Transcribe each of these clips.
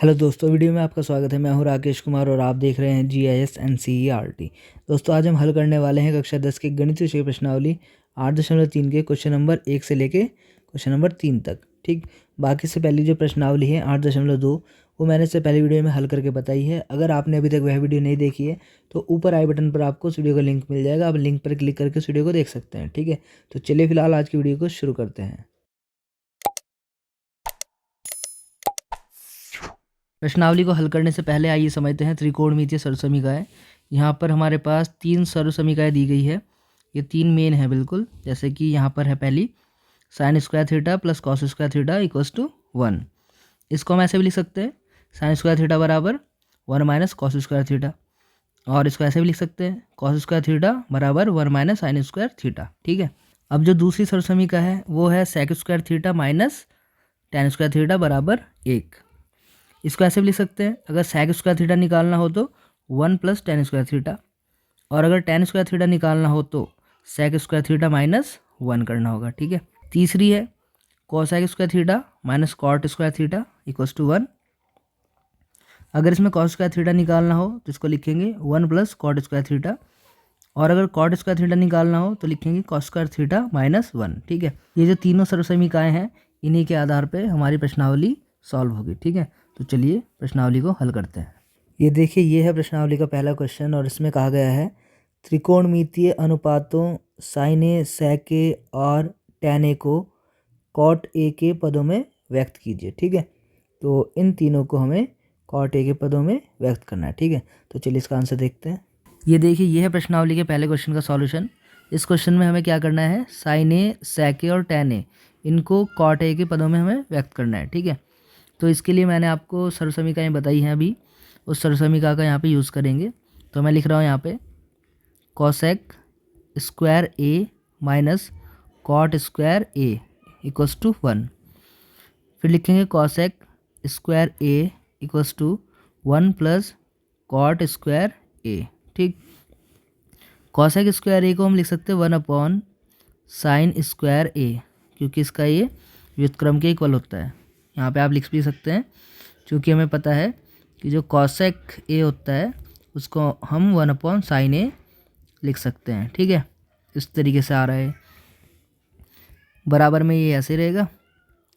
Hello दोस्तों, video में आपका स्वागत है। मैं हूं राकेश कुमार और आप देख रहे हैं GIS NCERT। दोस्तों, आज हम हल करने वाले हैं कक्षा 10 के गणित विषय प्रश्नावली 8.3 के क्वेश्चन नंबर 1 से लेके क्वेश्चन नंबर 3 तक। ठीक, बाकी से पहली जो प्रश्नावली है 8.2 वो मैंने इससे पहले वीडियो में हल करके बताई है। अगर आपने अभी तक वह वीडियो नहीं देखी है तो ऊपर आई बटन पर आपको उस वीडियो का लिंक मिल जाएगा। आप लिंक पर क्लिक करके उस वीडियो को देख सकते हैं। ठीक है, तो चलिए फिलहाल आज की वीडियो को शुरू करते हैं। प्रश्नावली को हल करने से पहले आइए समझते हैं त्रिकोणमितीय सर्वसमीकाएं। यहाँ पर हमारे पास 3 सर्वसमीकाएं दी गई है। ये 3 मेन है बिल्कुल, जैसे कि यहाँ पर है पहली sine square theta plus cos square theta equals to 1। इसको हम ऐसे भी लिख सकते हैं, साइन स्क्वायर थीटा बराबर 1 माइनस कॉस स्क्वायर थीटा। और इसको ऐसे भी लिख सकते हैं, कॉस स्क्वायर थीटा बराबर 1 माइनस साइन स्क्वायर थीटा। ठीक है, अब जो दूसरी सर्वसमीका है वो है sec square theta minus tan square theta बराबर 1। इसको ऐसे भी लिख सकते हैं, अगर सेक स्क्वायर थीटा निकालना हो तो 1 प्लस टेन स्क्वायर थीटा, और अगर टेन स्क्वायर थीटा निकालना हो तो सेक स्क्वायर थीटा माइनस 1 करना होगा। ठीक है, तीसरी है cosec square theta minus cot square theta equals to 1। अगर इसमें कॉस स्क्वायर थीटा निकालना हो तो इसको लिखेंगे 1 प्लस कॉट स्क्वायर थीटा, और अगर कॉट स्क्वायर थीटा निकालना हो तो लिखेंगे कॉस स्क्वायर थीटा माइनस 1। ठीक है, ये जो तीनों सर्वसमीकाएं हैं इन्हीं के आधार पर हमारी प्रश्नावली सॉल्व होगी। ठीक है, तो चलिए प्रश्नावली को हल करते हैं। ये देखिए, ये है प्रश्नावली का पहला क्वेश्चन और इसमें कहा गया है त्रिकोणमितीय अनुपातों साइन ए, सेक ए और टैन ए को कॉट ए के पदों में व्यक्त कीजिए। ठीक है, तो इन तीनों को हमें कॉट ए के पदों में व्यक्त करना है। ठीक है, तो चलिए इसका आंसर देखते हैं। ये देखिए, ये है प्रश्नावली के पहले क्वेश्चन का सॉल्यूशन। इस क्वेश्चन में हमें क्या करना है, साइन ए, सेक ए और टैन ए इनको कॉट ए के पदों में हमें व्यक्त करना है। ठीक है, तो इसके लिए मैंने आपको सर्वसमीकाएं बताई हैं, अभी उस सर्वसमीका का यहाँ पे यूज़ करेंगे। तो मैं लिख रहा हूँ यहाँ पे cosec square A minus cot square A equals to 1। फिर लिखेंगे cosec square A equals to 1 plus cot square A. ठीक, कॉसेक स्क्वायर ए को हम लिख सकते हैं 1 अपॉन साइन स्क्वायर ए, क्योंकि इसका ये व्युत्क्रम के इक्वल होता है। यहाँ पे आप लिख भी सकते हैं, क्योंकि हमें पता है कि जो कॉसेक ए होता है उसको हम 1 अपॉन साइन ए लिख सकते हैं। ठीक है, इस तरीके से आ रहा है, बराबर में ये ऐसे रहेगा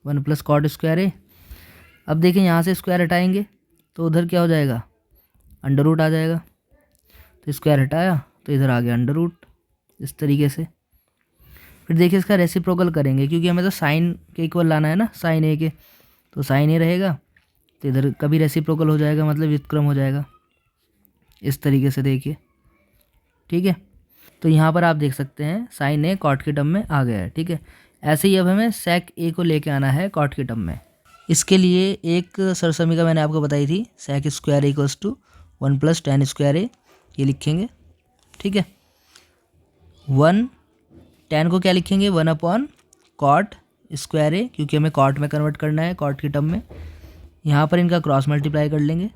1 प्लस कॉट स्क्वायर ए। अब देखें, यहाँ से स्क्वायर हटाएंगे तो उधर क्या हो जाएगा, अंडर रूट आ जाएगा। तो स्क्वायर हटाया तो इधर आ गया अंडर रूट, इस तरीके से। फिर देखिए, इसका रेसिप्रोकल करेंगे, क्योंकि हमें तो साइन के इक्वल लाना है ना, साइन ए के, तो साइन ए रहेगा तो इधर कभी रेसिप्रोकल हो जाएगा, मतलब व्युत्क्रम हो जाएगा, इस तरीके से देखिए। ठीक है, तो यहाँ पर आप देख सकते हैं साइन ए कॉट के टर्म में आ गया है। ठीक है, ऐसे ही अब हमें सेक ए को लेके आना है कॉट के टर्म में। इसके लिए एक सर्वसमीका मैंने आपको बताई थी, sec square equals to 1 plus tan square A, ये लिखेंगे। ठीक है, 1 टेन को क्या लिखेंगे, 1 अपॉन कॉट स्क्वायर ए, क्योंकि हमें कॉट में कन्वर्ट करना है, कॉट की टर्म में। यहाँ पर इनका क्रॉस मल्टीप्लाई कर लेंगे,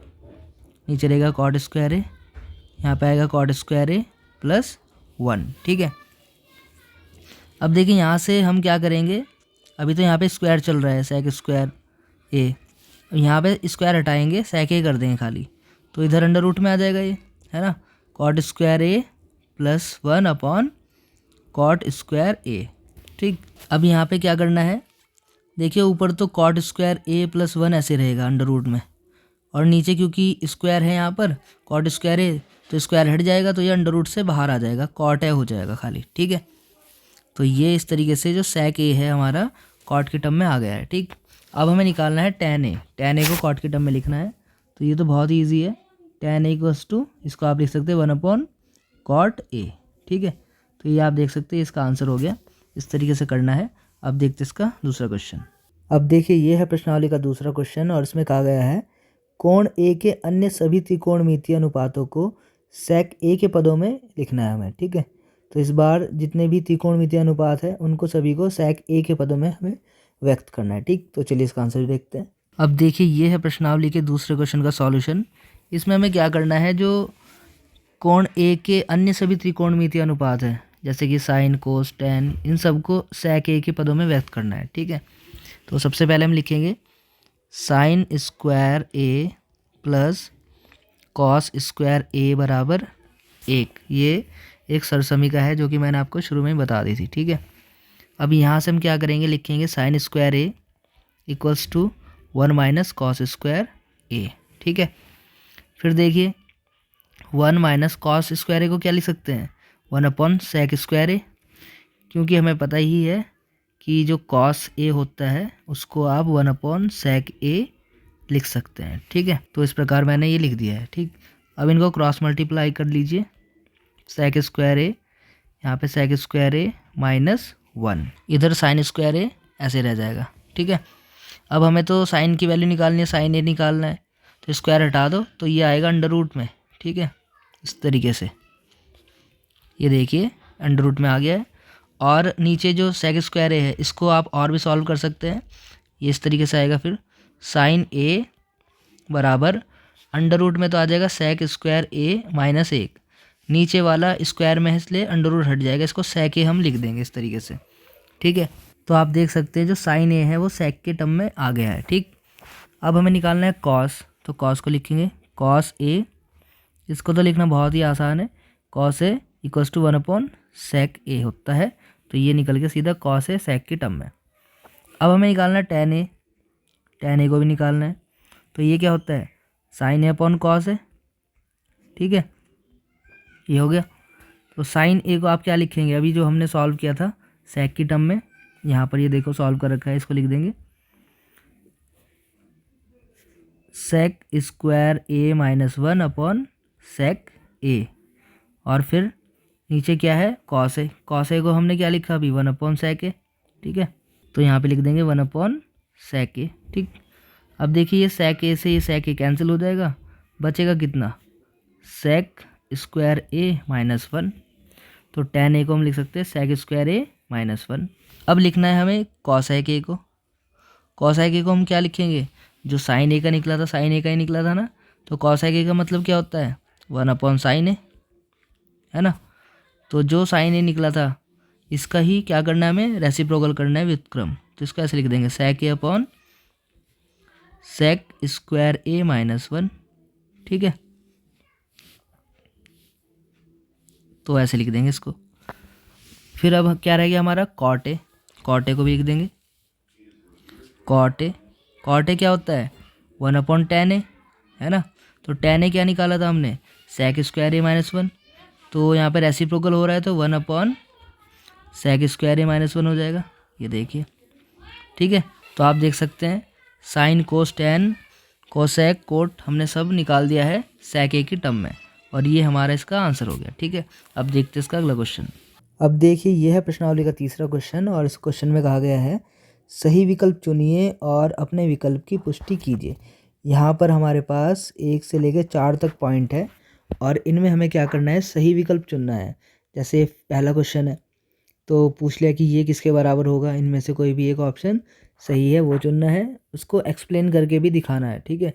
नीचे रहेगा कॉट स्क्वायर ए, यहाँ पे आएगा कॉट स्क्वायर ए प्लस 1। ठीक है, अब देखिए यहाँ से हम क्या करेंगे, अभी तो यहाँ पे स्क्वायर चल रहा है सेक स्क्वायर ए, यहाँ पे स्क्वायर हटाएंगे, सेक ए कर देंगे खाली, तो इधर अंडर रूट में आ जाएगा ये, है ना, cot square A plus 1 upon cot square A. ठीक, अब यहाँ पे क्या करना है, देखिए ऊपर तो कॉट स्क्वायर ए प्लस 1 ऐसे रहेगा अंडर रूट में, और नीचे क्योंकि स्क्वायर है यहाँ पर कॉट स्क्वायर ए, तो स्क्वायर हट जाएगा तो ये अंडर रूट से बाहर आ जाएगा, कॉट ए हो जाएगा खाली। ठीक है, तो ये इस तरीके से जो सेक ए है हमारा कॉट के टर्म में आ गया है। ठीक, अब हमें निकालना है टैन ए। टैन ए को कॉट के टर्म में लिखना है, तो ये तो बहुत ही ईजी है, टैन ए इक्वल्स टू, इसको आप लिख सकते हैं 1 अपॉन कॉट ए। ठीक है, तो ये आप देख सकते हैं इसका आंसर हो गया, इस तरीके से करना है। अब देखते इसका दूसरा क्वेश्चन। अब देखिए, ये है प्रश्नावली का दूसरा क्वेश्चन और इसमें कहा गया है कोण ए के अन्य सभी त्रिकोणमितीय अनुपातों को सेक ए के पदों में लिखना है हमें। ठीक है, तो इस बार जितने भी त्रिकोणमितीय अनुपात है उनको सभी को सेक ए के पदों में हमें व्यक्त करना है। ठीक, तो चलिए इसका आंसर देखते हैं। अब देखिए, ये है प्रश्नावली के दूसरे क्वेश्चन का सॉल्यूशन। इसमें हमें क्या करना है, जो कोण ए के अन्य सभी त्रिकोणमितीय अनुपात है, जैसे कि साइन, कोस, टैन, इन सबको सेक ए के पदों में व्यक्त करना है। ठीक है, तो सबसे पहले हम लिखेंगे साइन स्क्वायर ए प्लस कॉस स्क्वायर ए बराबर 1। ये एक सरसमीका है जो कि मैंने आपको शुरू में ही बता दी थी, ठीक है। अब यहाँ से हम क्या करेंगे, लिखेंगे sine square A equals to 1 minus cos square A, ठीक है। फिर देखिए 1 माइनस कॉस स्क्वायर ए को क्या लिख सकते हैं, 1 अपॉन सेक स्क्वायर ए, क्योंकि हमें पता ही है कि जो कॉस ए होता है उसको आप 1 अपॉन सेक ए लिख सकते हैं, ठीक है। तो इस प्रकार मैंने ये लिख दिया है, ठीक। अब इनको क्रॉस मल्टीप्लाई कर लीजिए, सेक स्क्वायर ए, यहाँ पे सेक स्क्वायर ए माइनस 1, इधर साइन स्क्वायर ए ऐसे रह जाएगा, ठीक है। अब हमें तो साइन की वैल्यू निकालनी है, साइन ए निकालना है, तो स्क्वायर हटा दो तो ये आएगा अंडर रूट में, ठीक है। इस तरीके से ये देखिए अंडर रूट में आ गया है। और नीचे जो सेक स्क्वायर ए है इसको आप और भी सॉल्व कर सकते हैं, ये इस तरीके से आएगा। फिर साइन ए बराबर अंडर रूट में तो आ जाएगा सेक स्क्वायर ए माइनस 1, नीचे वाला स्क्वायर में है इसलिए अंडर रूट हट जाएगा, इसको सेक ए हम लिख देंगे इस तरीके से, ठीक है। तो आप देख सकते हैं जो साइन ए है वो सेक के टर्म में आ गया है, ठीक। अब हमें निकालना है कॉस, तो कॉस को लिखेंगे कॉस ए, इसको तो लिखना बहुत ही आसान है, cos A equals to 1 upon sec A होता है, तो ये निकल के सीधा कॉस ए सेक के टर्म में। अब हमें निकालना है टेन ए, टेन ए को भी निकालना है, तो ये क्या होता है sign A upon cos A, ठीक है। ये हो गया। तो साइन ए को आप क्या लिखेंगे, अभी जो हमने सॉल्व किया था सेक की टर्म में, यहाँ पर ये देखो सॉल्व कर रखा है, इसको लिख देंगे sec square A minus 1 upon sec ए, और फिर नीचे क्या है कॉस ए, कॉस ए को हमने क्या लिखा अभी 1 अपॉन सेक ए, ठीक है। तो यहाँ पे लिख देंगे 1 अपॉन सेक ए, ठीक। अब देखिए ये सेक ए से ये सेक ए कैंसिल हो जाएगा, बचेगा कितना सेक स्क्वायर ए माइनस 1, तो टेन ए को हम लिख सकते हैं सेक स्क्वायर ए माइनस 1। अब लिखना है हमें कॉसेक ए को, कॉसेक ए को हम क्या लिखेंगे, जो साइन ए का निकला था साइन ए का ही निकला था ना, तो कॉसेक ए का मतलब क्या होता है 1 अपॉन साइन ए, है ना। तो जो साइन ए निकला था इसका ही क्या करना है हमें रेसिप्रोकल करना है व्युत्क्रम, तो इसको ऐसे लिख देंगे सेक ए upon sec square A minus 1, ठीक है। तो ऐसे लिख देंगे इसको। फिर अब क्या रह गया हमारा कॉट ए, कॉट ए को भी लिख देंगे कॉट ए, कॉट ए क्या होता है 1 अपॉन टेन ए, है ना। तो टेन ए क्या निकाला था हमने सेक स्क्वायर ए माइनस 1, तो यहाँ पर रेसिप्रोकल हो रहा है तो 1 upon sec square A minus 1 हो जाएगा, ये देखिए, ठीक है। तो आप देख सकते हैं sine cos tan cosec cot हमने सब निकाल दिया है सेक ए की टर्म में, और ये हमारा इसका आंसर हो गया, ठीक है। अब देखते हैं इसका अगला क्वेश्चन। अब देखिए यह है प्रश्नावली का तीसरा क्वेश्चन, और इस क्वेश्चन में कहा गया है सही विकल्प चुनिए और अपने विकल्प की पुष्टि कीजिए। यहाँ पर हमारे पास 1 से लेकर 4 तक पॉइंट है, और इनमें हमें क्या करना है सही विकल्प चुनना है। जैसे पहला क्वेश्चन है तो पूछ लिया कि ये किसके बराबर होगा, इनमें से कोई भी एक ऑप्शन सही है वो चुनना है, उसको एक्सप्लेन करके भी दिखाना है, ठीक है।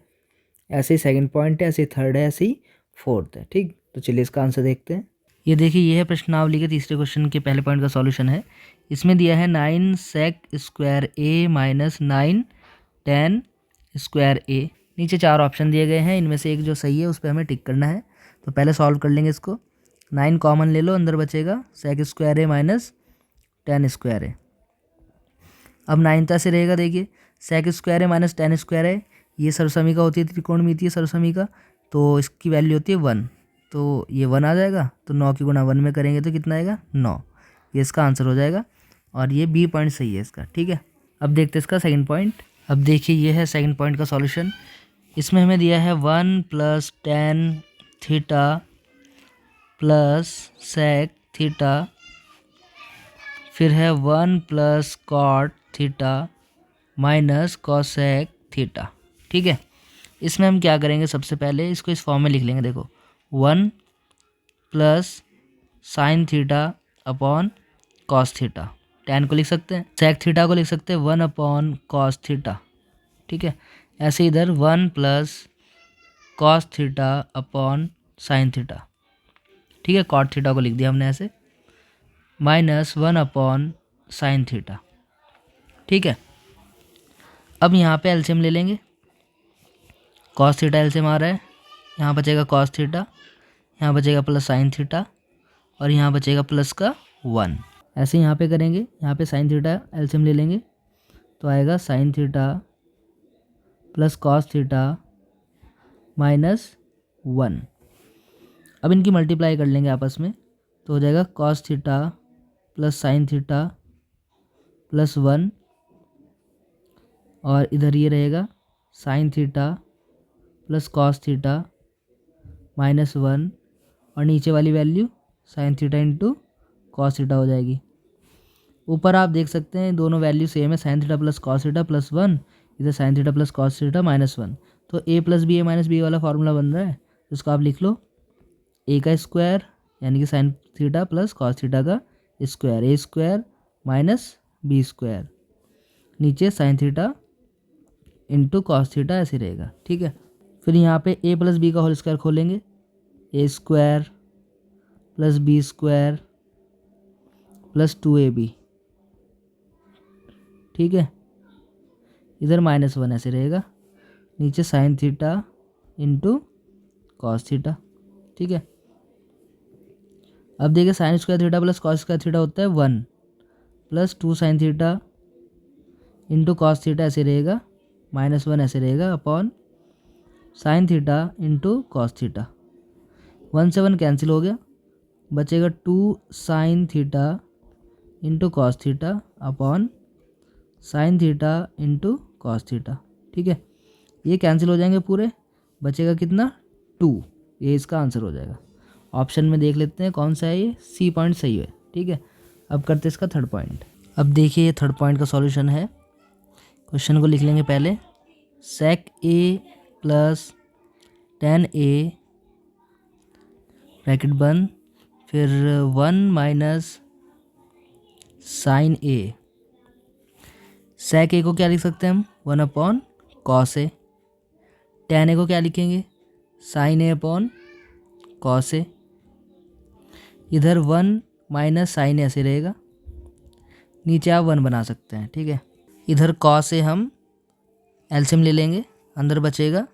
ऐसे ही सेकंड पॉइंट है, ऐसे ही थर्ड है, ऐसे ही फोर्थ है, ठीक। तो चलिए इसका आंसर देखते हैं। ये देखिए ये है प्रश्नावली के तीसरे क्वेश्चन के पहले पॉइंट का सॉल्यूशन है। इसमें दिया है 9 sec square A minus 9 ten square ए। नीचे 4 ऑप्शन दिए गए हैं, इनमें से एक जो सही है उस पर हमें टिक करना है। तो पहले सॉल्व कर लेंगे इसको, 9 कॉमन ले लो, अंदर बचेगा sec square A minus tan square ए। अब 9 तो ऐसे रहेगा, देखिए sec square A minus tan square A, ये सरसमीका होती है त्रिकोणमितीय सरसमीका, तो इसकी वैल्यू होती है 1, तो ये 1 आ जाएगा, तो 9 की गुणा 1 में करेंगे तो कितना आएगा 9, ये इसका आंसर हो जाएगा, और ये बी पॉइंट सही है इसका, ठीक है। अब देखते हैं इसका सेकंड पॉइंट। अब देखिए ये है सेकंड पॉइंट का सॉल्यूशन। इसमें हमें दिया है 1 plus tan theta plus sec theta, फिर है 1 plus cot theta minus cosec theta, ठीक है। इसमें हम क्या करेंगे, सबसे पहले इसको इस फॉर्म में लिख लेंगे। देखो 1 plus sine theta upon cos theta, ten को लिख सकते हैं, सेक थीटा को लिख सकते हैं 1 अपॉन कॉस थीटा, ठीक है। ऐसे इधर 1 plus cos theta upon sine theta, ठीक है। कॉट थीटा को लिख दिया हमने ऐसे, माइनस 1 अपॉन साइन थीटा, ठीक है। अब यहाँ पे एलसीएम ले लेंगे, कॉस थीटा एलसीएम आ रहा है, यहाँ बचेगा कॉस थीटा, यहाँ बचेगा प्लस साइन थीटा और यहाँ बचेगा प्लस का 1। ऐसे यहाँ पे करेंगे, यहाँ पे साइन थीटा एलसीएम ले लेंगे तो आएगा sign theta plus cos theta minus 1। अब इनकी मल्टीप्लाई कर लेंगे आपस में तो हो जाएगा cos theta plus sign theta plus 1 और इधर ये रहेगा sign theta plus cos theta minus 1 और नीचे वाली value sign theta into cos theta हो जाएगी। ऊपर आप देख सकते हैं दोनों वैल्यू सेम है, sign theta plus cos theta plus 1, इधर sign theta plus cos theta minus 1। तो ए प्लस बी ए माइनस बी वाला फार्मूला बन रहा है, इसको आप लिख लो ए का स्क्वायर यानी कि sine theta plus cos theta का square, A square minus B square, नीचे sine theta into cos theta ऐसे रहेगा। ठीक है, फिर यहाँ पे ए प्लस बी का होल स्क्वायर खोलेंगे, A square plus B square plus 2ab। ठीक है, इधर माइनस 1 ऐसे रहेगा, नीचे sine theta into cos theta. ठीक है, अब देखिए sine square theta plus cos square theta होता है 1 plus 2 sign theta into cos theta ऐसे रहेगा, माइनस 1 ऐसे रहेगा upon sine theta into cos theta. 1 से 1 कैंसिल हो गया, बचेगा 2 sign theta into cos theta upon sine theta into cos theta. ठीक है, ये कैंसिल हो जाएंगे पूरे, बचेगा कितना 2, ये इसका आंसर हो जाएगा। ऑप्शन में देख लेते हैं कौन सा है, ये सी पॉइंट सही है। ठीक है, अब करते हैं इसका थर्ड पॉइंट। अब देखिए ये थर्ड पॉइंट का सॉल्यूशन है। क्वेश्चन को लिख लेंगे पहले, सेक ए प्लस टेन ए ब्रैकेट बंद, फिर 1 माइनस साइन ए। सेक ए को क्या लिख सकते हैं हम, 1 अपॉन कॉस ए। टेन ए को क्या लिखेंगे, sign A upon cos A. इधर 1 माइनस साइन ए ऐसे रहेगा, नीचे आप 1 बना सकते हैं। ठीक है, इधर कॉस ए हम एलसीएम ले लेंगे, अंदर बचेगा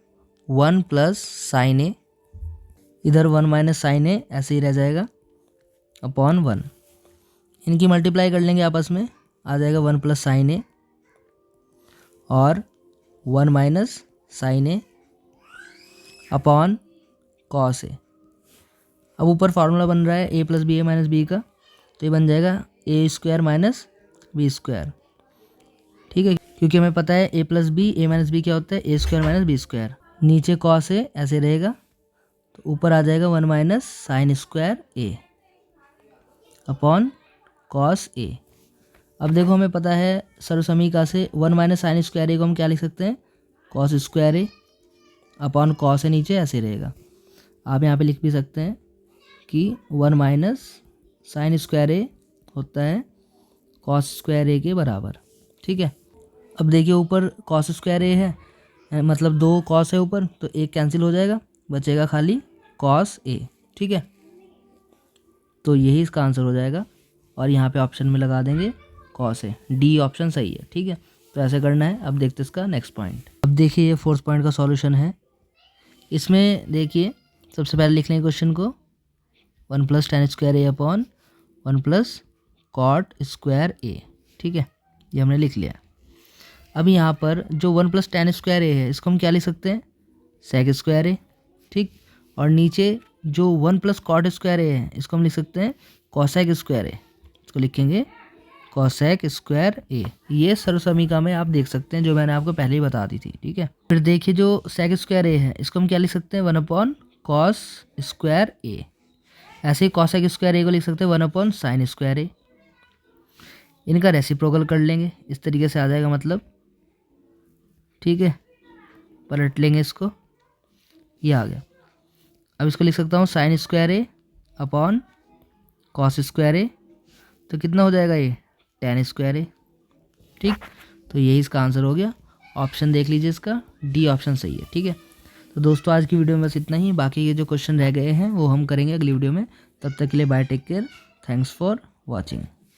1 प्लस साइन ए, इधर 1 माइनस साइन ए ऐसे ही रह जाएगा अपॉन 1। इनकी मल्टीप्लाई कर लेंगे आपस में, आ जाएगा 1 प्लस साइन ए और 1 minus sign A upon cos A. अब ऊपर फार्मूला बन रहा है ए प्लस बी ए माइनस बी का, तो ये बन जाएगा ए स्क्वायर माइनस बी स्क्वायर। ठीक है, क्योंकि हमें पता है ए प्लस बी ए माइनस बी क्या होता है, ए स्क्वायर माइनस बी स्क्वायर। नीचे कॉस ए ऐसे रहेगा, तो ऊपर आ जाएगा 1 minus sign square A upon cos A. अब देखो हमें पता है सर्वसमीका से 1 माइनस साइन स्क्वायर ए को हम क्या लिख सकते हैं, cos square A upon cos A, नीचे ऐसे रहेगा। आप यहाँ पे लिख भी सकते हैं कि 1 माइनस साइन स्क्वायर ए होता है कॉस स्क्वायर ए के बराबर। ठीक है, अब देखिए ऊपर कॉस स्क्वायर ए है, मतलब 2 कॉस है ऊपर, तो एक कैंसिल हो जाएगा, बचेगा खाली कॉस ए। ठीक है, तो यही इसका आंसर हो जाएगा और यहाँ पे ऑप्शन में लगा देंगे कॉस ए, डी ऑप्शन सही है। ठीक है, तो ऐसे करना है। अब देखते हैं इसका नेक्स्ट पॉइंट। अब देखिए ये फोर्थ पॉइंट का सॉल्यूशन है। इसमें देखिए सबसे पहले लिख लेंगे क्वेश्चन को, 1 plus tan square A upon 1 plus cot square A. ठीक है, ये हमने लिख लिया। अब यहाँ पर जो 1 प्लस टेन स्क्वायर ए है, इसको हम क्या लिख सकते हैं, सेक स्क्वायर ए। ठीक, और नीचे जो 1 प्लस कॉट स्क्वायर ए है, इसको हम लिख सकते हैं कॉसेक स्क्वायर ए। इसको लिखेंगे कॉसेक स्क्वायर ए। ये सर्वसमीका में आप देख सकते हैं, जो मैंने आपको पहले ही बता दी थी। ठीक है, फिर देखिए जो सेक स्क्वायर ए है, इसको हम क्या लिख सकते हैं, 1 अपॉन कॉस स्क्वायर ए। ऐसे ही कॉसेक स्क्वायर ए को लिख सकते हैं 1 अपॉन साइन स्क्वायर ए। इनका रेसिप्रोकल कर लेंगे, इस तरीके से आ जाएगा मतलब। ठीक है, पलट लेंगे इसको, ये आ गया। अब इसको लिख सकता हूँ साइन स्क्वायर ए अपॉन कॉस स्क्वायर ए, तो कितना हो जाएगा ये, टेन स्क्वायर ए। ठीक, तो यही इसका आंसर हो गया। ऑप्शन देख लीजिए, इसका डी ऑप्शन सही है। ठीक है, तो दोस्तों आज की वीडियो में बस इतना ही। बाकी ये जो क्वेश्चन रह गए हैं वो हम करेंगे अगली वीडियो में। तब तक के लिए bye, take care, thanks for watching.